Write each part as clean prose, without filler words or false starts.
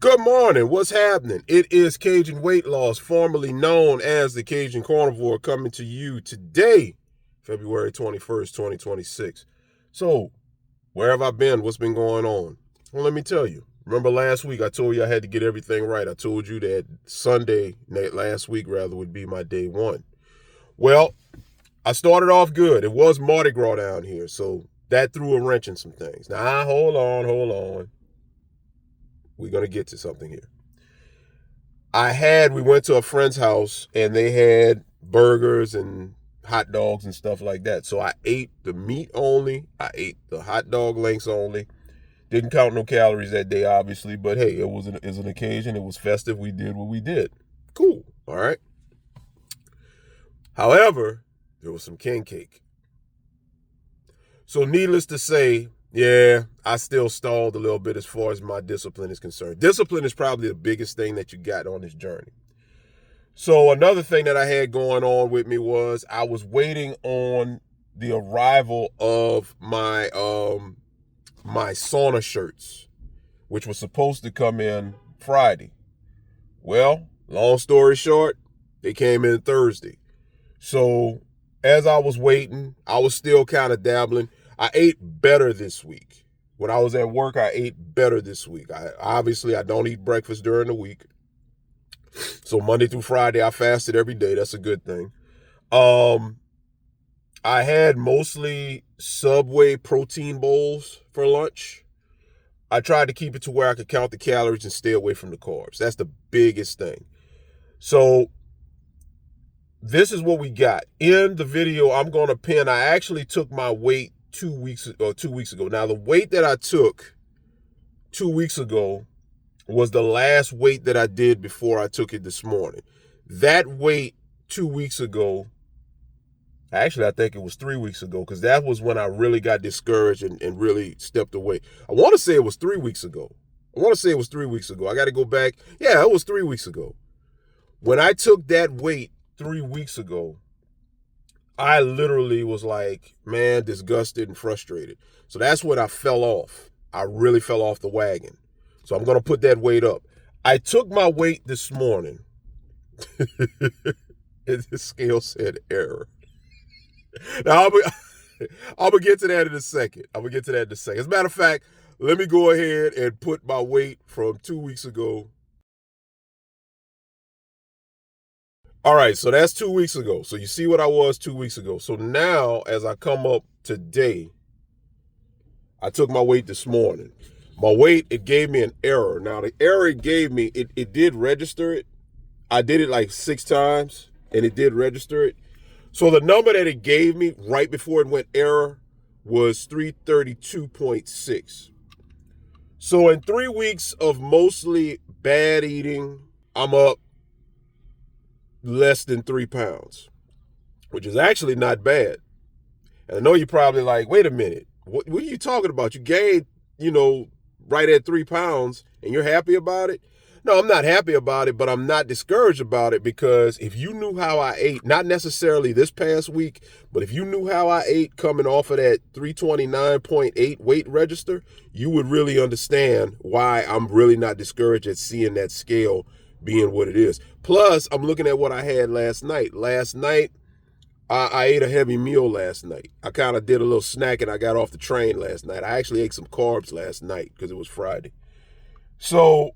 Good morning. What's happening? It is Cajun Weight Loss, formerly known as the Cajun Carnivore, coming to you today, February 21st, 2026. So, where have I been? What's been going on? Well, let me tell you. Remember last week I told you I had to get everything right. I told you that Sunday, last week rather, would be my day one. Well, I started off good. It was Mardi Gras down here, so that threw a wrench in some things. Now, hold on. We're going to get to something here. We went to a friend's house and they had burgers and hot dogs and stuff like that. So I ate the meat only. I ate the hot dog links only. Didn't count no calories that day, obviously, but hey, it was an occasion. It was festive. We did what we did. Cool. All right. However, there was some king cake. So needless to say, yeah, I still stalled a little bit as far as my discipline is concerned. Discipline is probably the biggest thing that you got on this journey. So another thing that I had going on with me was I was waiting on the arrival of my my sauna shirts, which was supposed to come in Friday. Well, long story short, they came in Thursday. So as I was waiting, I was still kind of dabbling. I ate better this week. When I was at work, I ate better this week. I don't eat breakfast during the week. So Monday through Friday, I fasted every day. That's a good thing. I had mostly Subway protein bowls for lunch. I tried to keep it to where I could count the calories and stay away from the carbs. That's the biggest thing. So this is what we got. In the video I'm going to pin, I actually took my weight 2 weeks ago. Now, the weight that I took 2 weeks ago was the last weight that I did before I took it this morning. That weight 2 weeks ago, actually, I think it was 3 weeks ago, because that was when I really got discouraged and really stepped away. I want to say it was 3 weeks ago. I got to go back. Yeah, it was 3 weeks ago. When I took that weight 3 weeks ago, I literally was like, man, disgusted and frustrated. So that's when I fell off. I really fell off the wagon. So I'm going to put that weight up. I took my weight this morning. The scale said error. Now, I'm going to get to that in a second. As a matter of fact, let me go ahead and put my weight from 2 weeks ago. All right, so that's 2 weeks ago. So you see what I was 2 weeks ago. So now, as I come up today, I took my weight this morning. My weight, it gave me an error. Now, the error it gave me, it did register it. I did it like 6 times, and it did register it. So the number that it gave me right before it went error was 332.6. So in 3 weeks of mostly bad eating, I'm up less than 3 pounds, which is actually not bad. And I know you're probably like, wait a minute, what are you talking about? You gained, right at 3 pounds and you're happy about it? No, I'm not happy about it, but I'm not discouraged about it, because if you knew how I ate, not necessarily this past week, but if you knew how I ate coming off of that 329.8 weight register, you would really understand why I'm really not discouraged at seeing that scale being what it is. Plus, I'm looking at what I had last night. I ate a heavy meal last night. I kind of did a little snack and I got off the train last night. I actually ate some carbs last night because it was Friday. So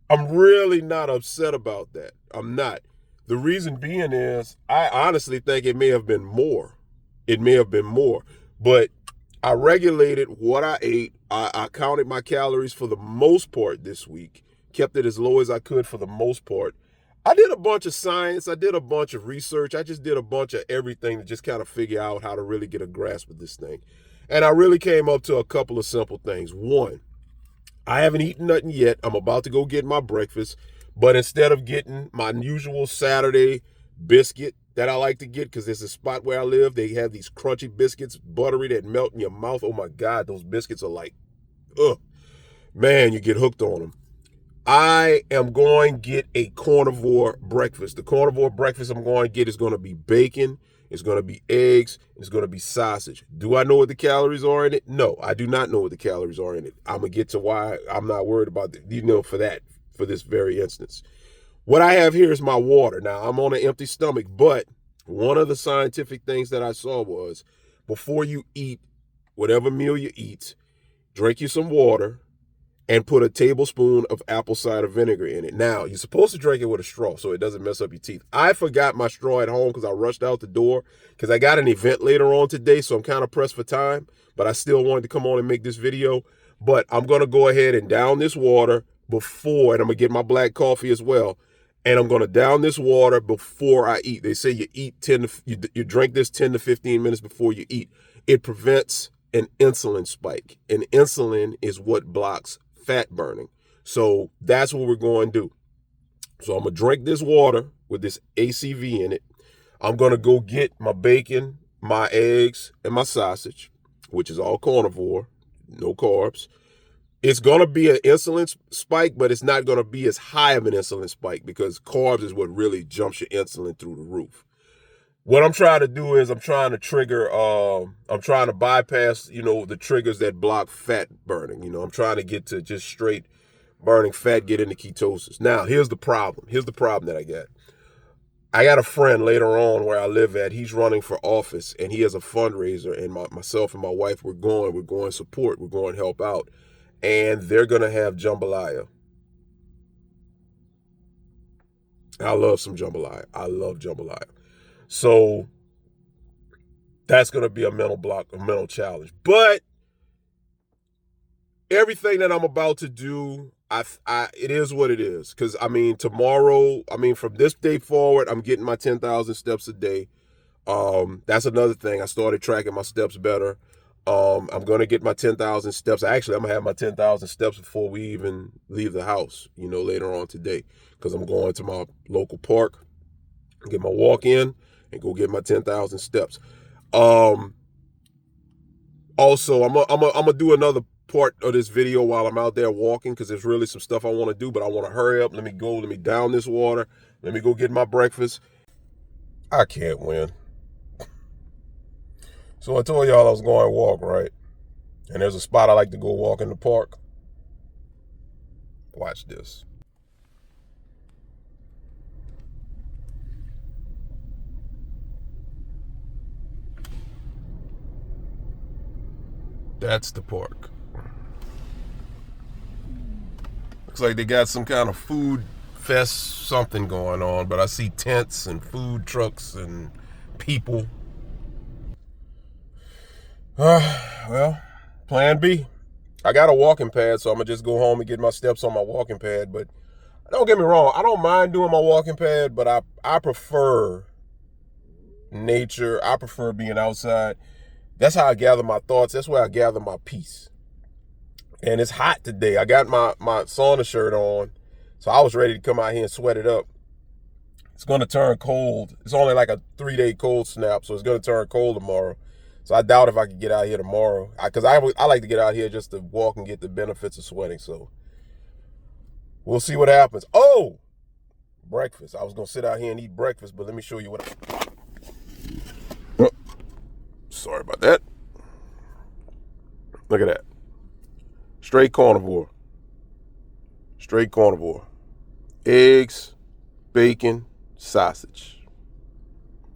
I'm really not upset about that. I'm not. The reason being is I honestly think it may have been more. But I regulated what I ate. I counted my calories for the most part this week. Kept it as low as I could for the most part. I did a bunch of science. I did a bunch of research. I just did a bunch of everything to just kind of figure out how to really get a grasp of this thing. And I really came up to a couple of simple things. One, I haven't eaten nothing yet. I'm about to go get my breakfast. But instead of getting my usual Saturday biscuit that I like to get, because there's a spot where I live, they have these crunchy biscuits, buttery, that melt in your mouth. Oh my God, those biscuits are like, ugh. Man, you get hooked on them. I am going to get a carnivore breakfast. The carnivore breakfast I'm going to get is going to be bacon, it's going to be eggs, it's going to be sausage. Do I know what the calories are in it? No, I do not know what the calories are in it. I'm going to get to why I'm not worried about for that for this very instance. What I have here is my water. Now, I'm on an empty stomach, but one of the scientific things that I saw was before you eat whatever meal you eat, drink you some water and put a tablespoon of apple cider vinegar in it. Now, you're supposed to drink it with a straw so it doesn't mess up your teeth. I forgot my straw at home because I rushed out the door because I got an event later on today, so I'm kind of pressed for time, but I still wanted to come on and make this video. But I'm going to go ahead and down this water before, and I'm going to get my black coffee as well, and I'm going to down this water before I eat. They say you drink this 10 to 15 minutes before you eat. It prevents an insulin spike, and insulin is what blocks fat burning. So that's what we're going to do. So I'm going to drink this water with this ACV in it. I'm going to go get my bacon, my eggs, and my sausage, which is all carnivore, no carbs. It's going to be an insulin spike, but it's not going to be as high of an insulin spike because carbs is what really jumps your insulin through the roof. What I'm trying to do is I'm trying to bypass, the triggers that block fat burning. I'm trying to get to just straight burning fat, get into ketosis. Now, here's the problem. Here's the problem that I got. I got a friend later on where I live at. He's running for office, and he has a fundraiser, and myself and my wife, we're going support, we're going help out, and they're going to have jambalaya. I love some jambalaya. I love jambalaya. So that's going to be a mental challenge. But everything that I'm about to do, it is what it is. Because, tomorrow, from this day forward, I'm getting my 10,000 steps a day. That's another thing. I started tracking my steps better. I'm going to get my 10,000 steps. Actually, I'm going to have my 10,000 steps before we even leave the house, later on today. Because I'm going to my local park, get my walk in, and go get my 10,000 steps. Also, I'm gonna do another part of this video while I'm out there walking because there's really some stuff I want to do, but I want to hurry up. Let me down this water. Let me go get my breakfast. I can't win. So I told y'all I was going to walk, right? And there's a spot I like to go walk in the park. Watch this. That's the park. Looks like they got some kind of food fest something going on, but I see tents and food trucks and people. Well, plan B. I got a walking pad, so I'm going to just go home and get my steps on my walking pad. But don't get me wrong, I don't mind doing my walking pad, but I prefer nature. I prefer being outside. That's how I gather my thoughts. That's where I gather my peace. And it's hot today. I got my sauna shirt on, so I was ready to come out here and sweat it up. It's going to turn cold. It's only like a 3-day cold snap, so it's going to turn cold tomorrow. So I doubt if I could get out here tomorrow. Because I like to get out here just to walk and get the benefits of sweating. So we'll see what happens. Oh, breakfast. I was going to sit out here and eat breakfast, but let me show you what sorry about that. Look at that. Straight carnivore. Straight carnivore. Eggs, bacon, sausage.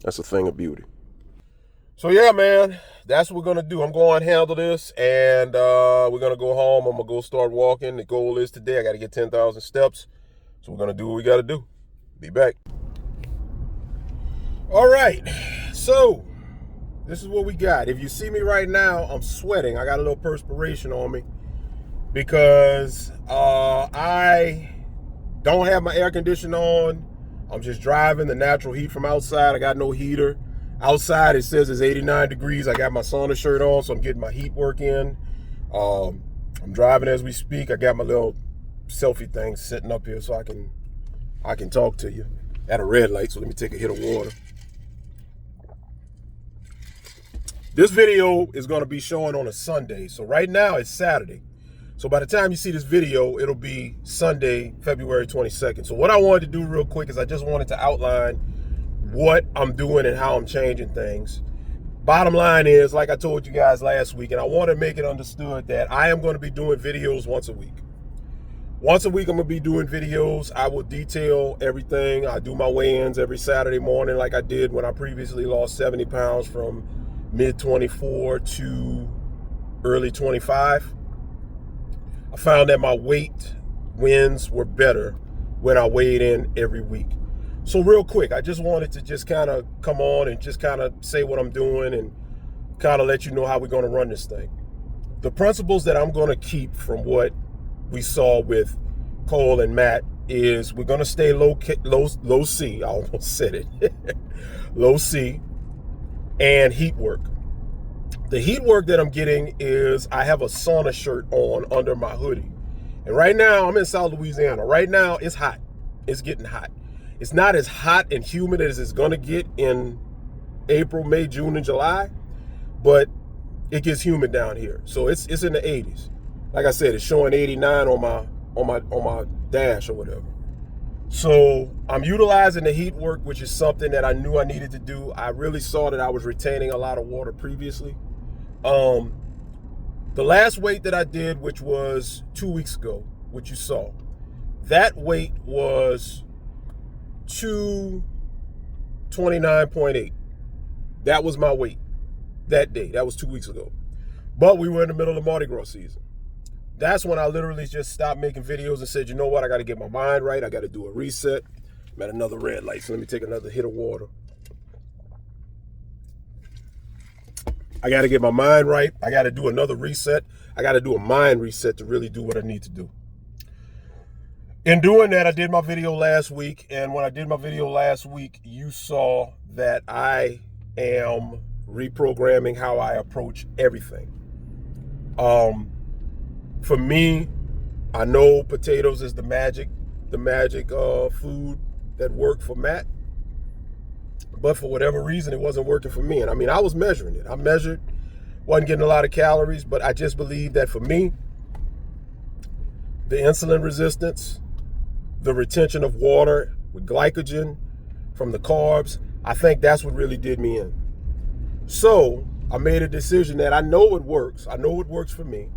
That's a thing of beauty. So yeah, man, that's what we're going to do. I'm going to handle this, and we're going to go home. I'm going to go start walking. The goal is today I got to get 10,000 steps. So we're going to do what we got to do. Be back. All right. So this is what we got. If you see me right now, I'm sweating. I got a little perspiration on me because I don't have my air conditioner on. I'm just driving the natural heat from outside. I got no heater. Outside, it says it's 89 degrees. I got my sauna shirt on, so I'm getting my heat work in. I'm driving as we speak. I got my little selfie thing sitting up here so I can talk to you at a red light. So let me take a hit of water. This video is going to be showing on a Sunday. So right now it's Saturday. So by the time you see this video, it'll be Sunday, February 22nd. So what I wanted to do real quick is I just wanted to outline what I'm doing and how I'm changing things. Bottom line is, like I told you guys last week, and I want to make it understood that I am going to be doing videos once a week. Once a week, I'm going to be doing videos. I will detail everything. I do my weigh-ins every Saturday morning like I did when I previously lost 70 pounds from mid-24 to early 25. I found that my weight wins were better when I weighed in every week. So real quick, I just wanted to just kind of come on and just kind of say what I'm doing and kind of let you know how we're going to run this thing. The principles that I'm going to keep from what we saw with Cole and Matt is we're going to stay low C. I almost said it. Low C and heat work. The heat work that I'm getting is I have a sauna shirt on under my hoodie. And right now, I'm in South Louisiana. Right now, it's hot. It's getting hot. It's not as hot and humid as it's going to get in April, May, June, and July, but it gets humid down here. So it's in the 80s. Like I said, it's showing 89 on my dash or whatever. So I'm utilizing the heat work, which is something that I knew I needed to do. I really saw that I was retaining a lot of water previously. The last weight that I did, which was 2 weeks ago, which you saw, that weight was 229.8. That was my weight that day. That was 2 weeks ago. But we were in the middle of Mardi Gras season. That's when I literally just stopped making videos and said, you know what? I got to get my mind right. I got to do a reset. I'm at another red light, so let me take another hit of water. I got to get my mind right. I got to do another reset. I got to do a mind reset to really do what I need to do. In doing that, I did my video last week. And when I did my video last week, you saw that I am reprogramming how I approach everything. For me, I know potatoes is the magic food that worked for Matt. But for whatever reason, it wasn't working for me. And I mean, I was measuring it. I measured, wasn't getting a lot of calories, but I just believe that for me, the insulin resistance, the retention of water with glycogen from the carbs, I think that's what really did me in. So I made a decision that I know it works. I know it works for me.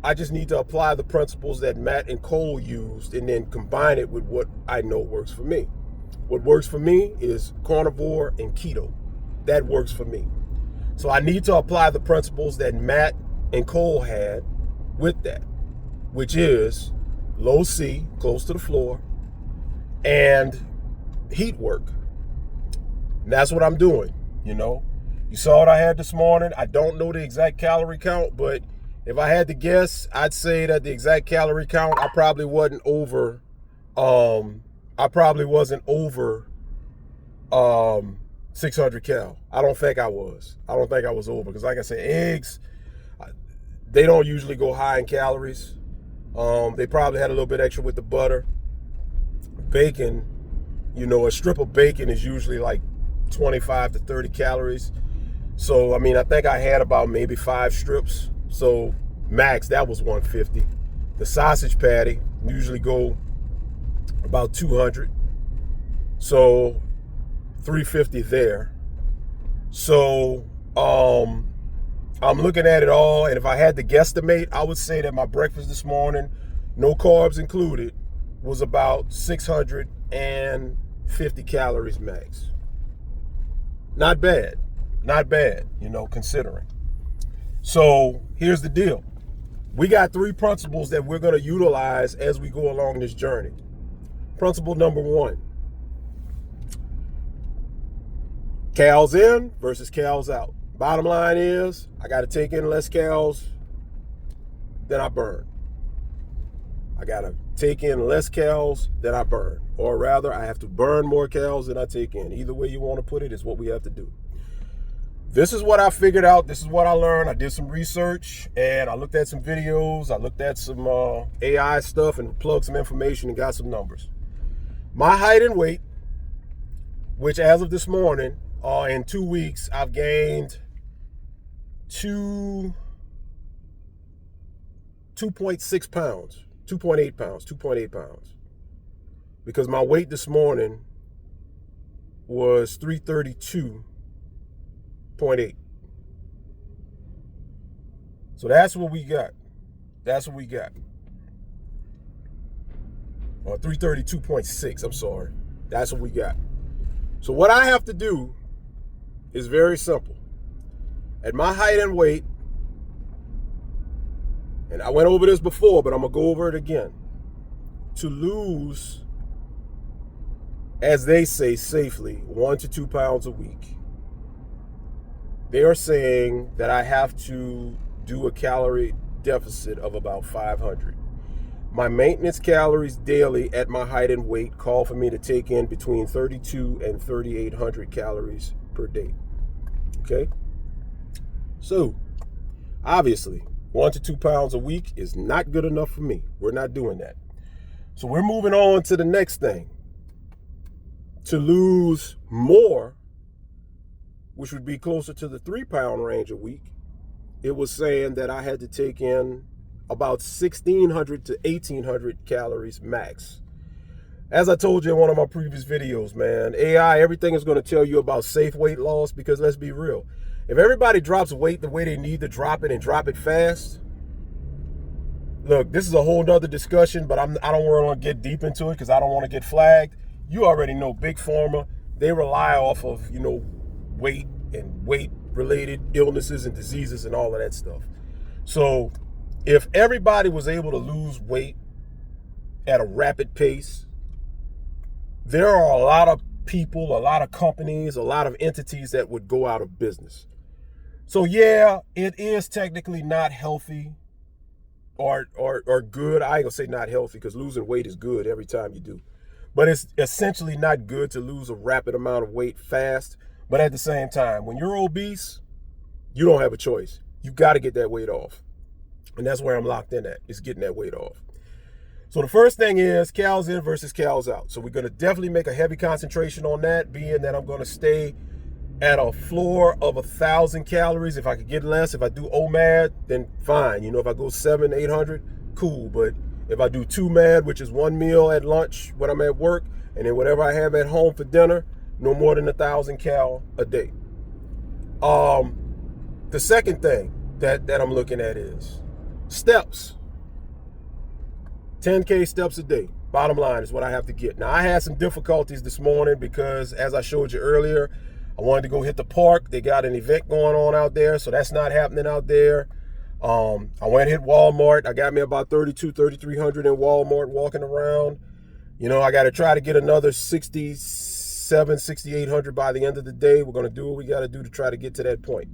I just need to apply the principles that Matt and Cole used and then combine it with what I know works for me. What works for me is carnivore and keto. That works for me. So I need to apply the principles that Matt and Cole had with that, which is low C, close to the floor, and heat work. And that's what I'm doing, you know. You saw what I had this morning. I don't know the exact calorie count, but if I had to guess, I'd say that the exact calorie count, I probably wasn't over 600 cal. I don't think I was over, because like I said, eggs, they don't usually go high in calories. They probably had a little bit extra with the butter. Bacon, you know, a strip of bacon is usually like 25 to 30 calories. So, I mean, I think I had about maybe 5 strips. So max, that was 150. The sausage patty usually go about 200. So 350 there. So I'm looking at it all, and if I had to guesstimate, I would say that my breakfast this morning, no carbs included, was about 650 calories max. Not bad, you know, considering. So here's the deal. We got 3 principles that we're going to utilize as we go along this journey. Principle number 1, calories in versus calories out. Bottom line is, I got to take in less calories than I burn. I got to take in less calories than I burn. Or rather, I have to burn more calories than I take in. Either way you want to put it is what we have to do. This is what I figured out. This is what I learned. I did some research, and I looked at some videos. I looked at some AI stuff and plugged some information and got some numbers. My height and weight, which as of this morning, in 2 weeks, I've gained 2.6 pounds, 2.8 pounds, 2.8 pounds. Because my weight this morning was 332.8. So that's what we got. That's what we got. or 332.6, I'm sorry. That's what we got. So what I have to do is very simple. At my height and weight, and I went over this before, but I'm going to go over it again. To lose, as they say safely, 1 to 2 pounds a week, they are saying that I have to do a calorie deficit of about 500. My maintenance calories daily at my height and weight call for me to take in between 32 and 3,800 calories per day. Okay? So, obviously, 1 to 2 pounds a week is not good enough for me. We're not doing that. So we're moving on to the next thing. To lose more, which would be closer to the 3 pound range a week, it was saying that I had to take in about 1,600 to 1,800 calories max. As I told you in one of my previous videos, man, AI, everything is going to tell you about safe weight loss, because let's be real. If everybody drops weight the way they need to drop it and drop it fast, look, this is a whole nother discussion, but I don't want to get deep into it because I don't want to get flagged. You already know Big Pharma, they rely off of, weight and weight-related illnesses and diseases and all of that stuff. So if everybody was able to lose weight at a rapid pace, there are a lot of people, a lot of companies, a lot of entities that would go out of business. So yeah, it is technically not healthy or good. I ain't gonna say not healthy, because losing weight is good every time you do. But it's essentially not good to lose a rapid amount of weight fast. But at the same time, when you're obese, you don't have a choice. You got to get that weight off. And that's where I'm locked in at, is getting that weight off. So the first thing is calories in versus calories out. So we're going to definitely make a heavy concentration on that, being that I'm going to stay at a floor of 1,000 calories. If I could get less, if I do OMAD, then fine. If I go 700, 800, cool. But if I do 2MAD, which is one meal at lunch when I'm at work, and then whatever I have at home for dinner, no more than 1,000 cal a day. The second thing that I'm looking at is steps. 10K steps a day. Bottom line is what I have to get. Now, I had some difficulties this morning because, as I showed you earlier, I wanted to go hit the park. They got an event going on out there, so that's not happening out there. I went and hit Walmart. I got me about 3,300 in Walmart walking around. I got to try to get another 6,800 by the end of the day. We're going to do what we got to do to try to get to that point.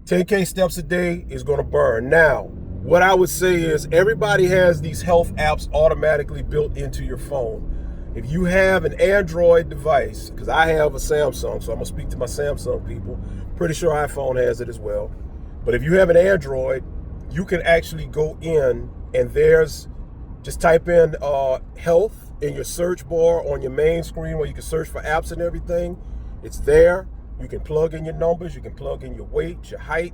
10K steps a day is going to burn. Now, what I would say is everybody has these health apps automatically built into your phone. If you have an Android device, because I have a Samsung, so I'm going to speak to my Samsung people. Pretty sure iPhone has it as well. But if you have an Android, you can actually go in and just type in health in your search bar on your main screen where you can search for apps and everything. It's there. You can plug in your numbers. You can plug in your weight, your height,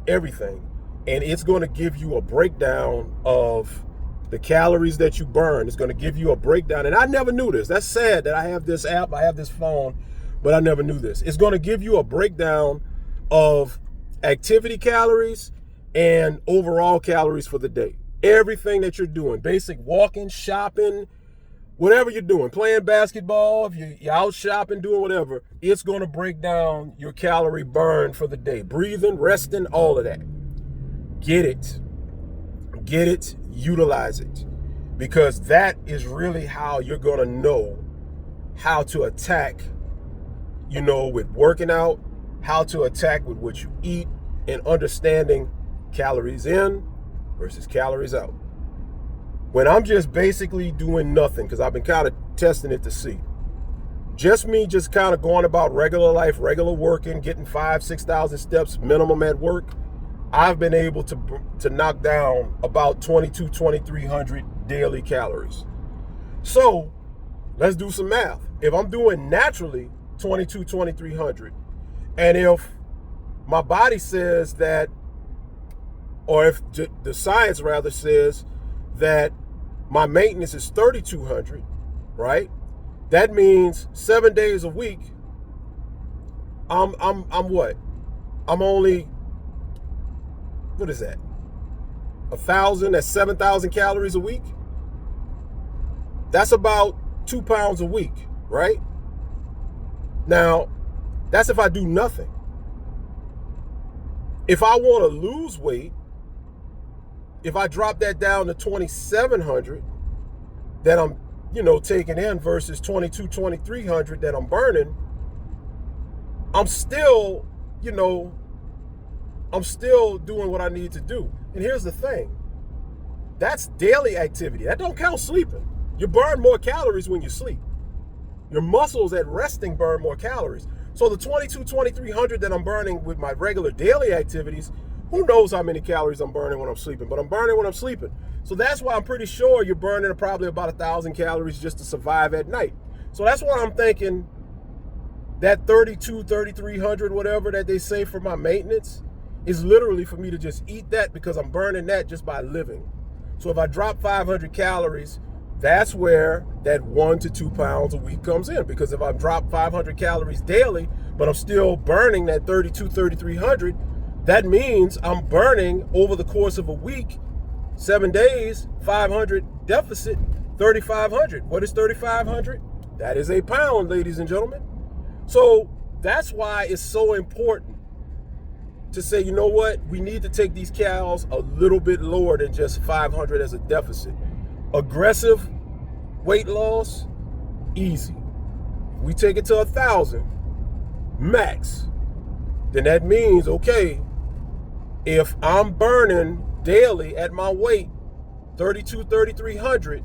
everything. And it's going to give you a breakdown of the calories that you burn. It's going to give you a breakdown. And I never knew this. That's sad that I have this app, I have this phone, but I never knew this. It's going to give you a breakdown of activity calories and overall calories for the day. Everything that you're doing, basic walking, shopping, whatever you're doing, playing basketball, if you're out shopping, doing whatever, it's going to break down your calorie burn for the day. Breathing, resting, all of that. Get it, utilize it, because that is really how you're going to know how to attack, with working out, how to attack with what you eat, and understanding calories in versus calories out. When I'm just basically doing nothing, because I've been kind of testing it to see, just kind of going about regular life, regular working, getting 5,000-6,000 steps minimum at work, I've been able to knock down about 2,200-2,300 daily calories. So let's do some math. If I'm doing naturally 2,200-2,300, and if my body says that, or if the science rather says that my maintenance is 3,200, right? That means 7 days a week. I'm what? I'm only, what is that? 1,000, that's 7,000 calories a week. That's about 2 pounds a week, right? Now, that's if I do nothing. If I want to lose weight, if I drop that down to 2,700 that I'm, taking in versus 2,300 that I'm burning, I'm still, I'm still doing what I need to do. And here's the thing. That's daily activity. That don't count sleeping. You burn more calories when you sleep. Your muscles at resting burn more calories. So the 2,300 that I'm burning with my regular daily activities, who knows how many calories I'm burning when I'm sleeping, but I'm burning when I'm sleeping. So that's why I'm pretty sure you're burning probably about 1,000 calories just to survive at night. So that's why I'm thinking that 3,300, whatever that they say for my maintenance, is literally for me to just eat that because I'm burning that just by living. So if I drop 500 calories, that's where that 1 to 2 pounds a week comes in. Because if I drop 500 calories daily, but I'm still burning that 3,300, that means I'm burning over the course of a week, 7 days, 500 deficit, 3,500. What is 3,500? That is a pound, ladies and gentlemen. So that's why it's so important to say, you know what, we need to take these calories a little bit lower than just 500 as a deficit. Aggressive weight loss, easy. We take it to 1,000 max. Then that means, okay, if I'm burning daily at my weight 3,300,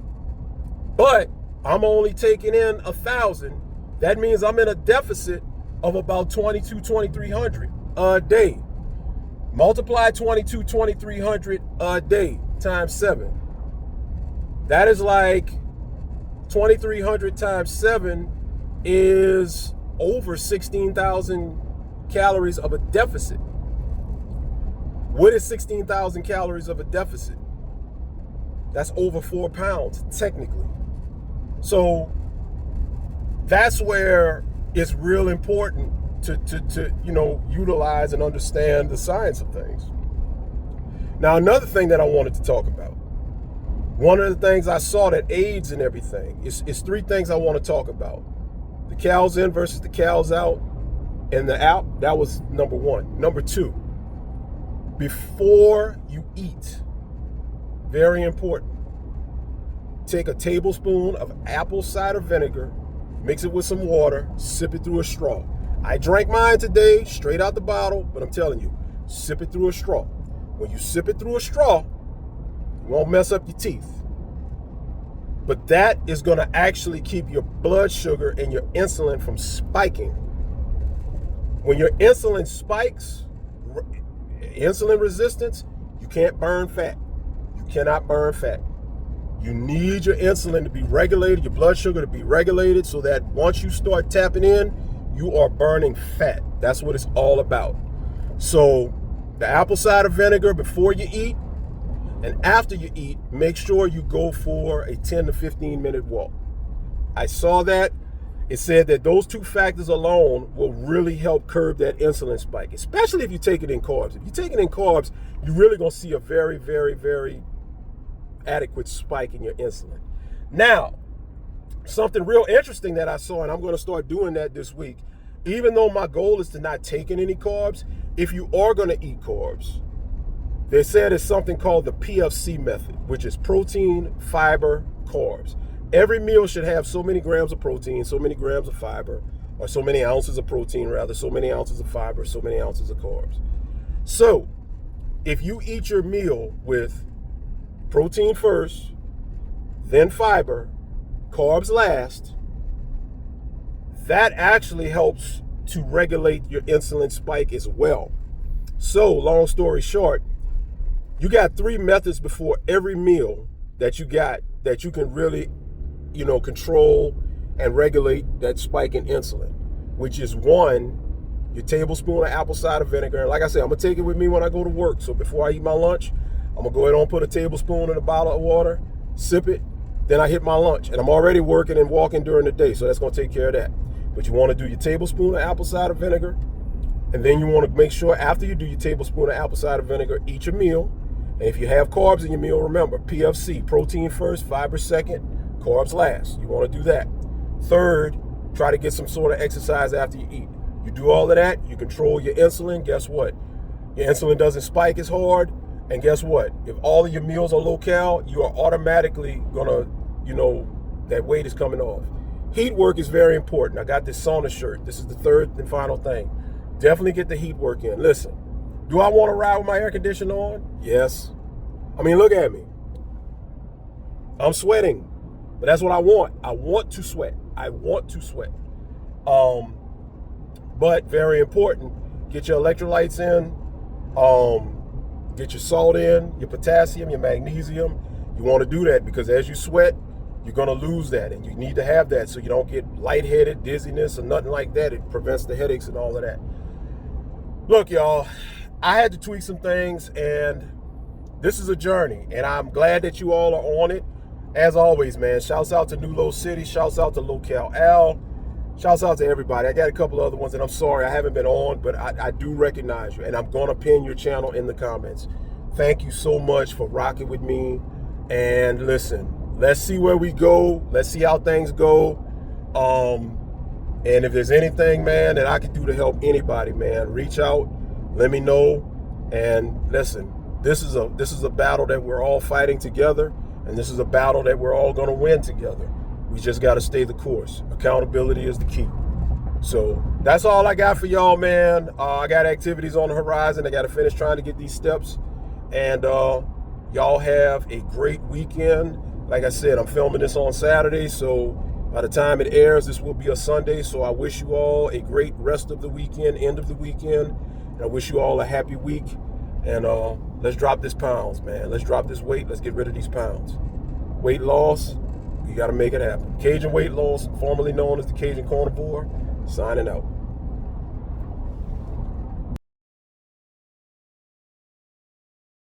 but I'm only taking in 1,000, that means I'm in a deficit of about 2,300 a day. Multiply 2,300 a day times 7. That is like 2,300 times 7 is over 16,000 calories of a deficit. What is 16,000 calories of a deficit? That's over 4 pounds, technically. So that's where it's real important to utilize and understand the science of things. Now, another thing that I wanted to talk about, one of the things I saw that aids and everything is 3 things I want to talk about. The calories in versus the calories out and the out, that was number 1. Number 2, before you eat, very important, take a tablespoon of apple cider vinegar, mix it with some water, sip it through a straw. I drank mine today straight out the bottle, but I'm telling you, sip it through a straw. When you sip it through a straw, you won't mess up your teeth. But that is going to actually keep your blood sugar and your insulin from spiking. When your insulin spikes, insulin resistance, you can't burn fat. You cannot burn fat. You need your insulin to be regulated, your blood sugar to be regulated, so that once you start tapping in, you are burning fat. That's what it's all about. So the apple cider vinegar before you eat, and after you eat, make sure you go for a 10 to 15 minute walk. I saw that. It said that those 2 factors alone will really help curb that insulin spike, especially if you take it in carbs. If you take it in carbs, you're really going to see a very, very, very adequate spike in your insulin. Now, something real interesting that I saw, and I'm going to start doing that this week, even though my goal is to not take in any carbs, if you are going to eat carbs, they said it's something called the PFC method, which is protein, fiber, carbs. Every meal should have so many grams of protein, so many grams of fiber, or so many ounces of protein, rather, so many ounces of fiber, so many ounces of carbs. So if you eat your meal with protein first, then fiber, carbs last, that actually helps to regulate your insulin spike as well. So, long story short, you got 3 methods before every meal that you got that you can really, control and regulate that spike in insulin, which is 1, your tablespoon of apple cider vinegar. And like I said, I'm going to take it with me when I go to work. So before I eat my lunch, I'm going to go ahead and put a tablespoon in a bottle of water, sip it, then I hit my lunch. And I'm already working and walking during the day, so that's going to take care of that. But you want to do your tablespoon of apple cider vinegar, and then you want to make sure after you do your tablespoon of apple cider vinegar, eat your meal. And if you have carbs in your meal, remember, PFC, protein first, fiber second, Carbs last. You want to do that. Third, try to get some sort of exercise after you eat. You do all of that, you control your insulin. Guess what? Your insulin doesn't spike as hard. And guess what? If all of your meals are low cal, you are automatically gonna, that weight is coming off. Heat work is very important. I got this sauna shirt. This is the third and final thing. Definitely get the heat work in. Listen, do I want to ride with my air conditioner on? Yes. I mean, look at me. I'm sweating, but that's what I want. I want to sweat. I want to sweat. But very important, get your electrolytes in, get your salt in, your potassium, your magnesium. You want to do that because as you sweat, you're going to lose that, and you need to have that so you don't get lightheaded, dizziness, or nothing like that. It prevents the headaches and all of that. Look, y'all, I had to tweak some things, and this is a journey, and I'm glad that you all are on it. As always, man, shouts out to New Low City, shouts out to Local Al, shouts out to everybody. I got a couple other ones, and I'm sorry I haven't been on, but I do recognize you, and I'm going to pin your channel in the comments. Thank you so much for rocking with me, and listen, let's see where we go. Let's see how things go. And if there's anything, man, that I can do to help anybody, man, reach out, let me know. And listen, this is a battle that we're all fighting together, and this is a battle that we're all going to win together. We just got to stay the course. Accountability is the key. So that's all I got for y'all, man. I got activities on the horizon. I got to finish trying to get these steps. And y'all have a great weekend. Like I said, I'm filming this on Saturday, so by the time it airs, this will be a Sunday. So I wish you all a great rest of the weekend, end of the weekend. And I wish you all a happy week. And let's drop this pounds, man. Let's drop this weight. Let's get rid of these pounds. Weight loss, you got to make it happen. Cajun Weight Loss, formerly known as the Cajun Carnivore, signing out.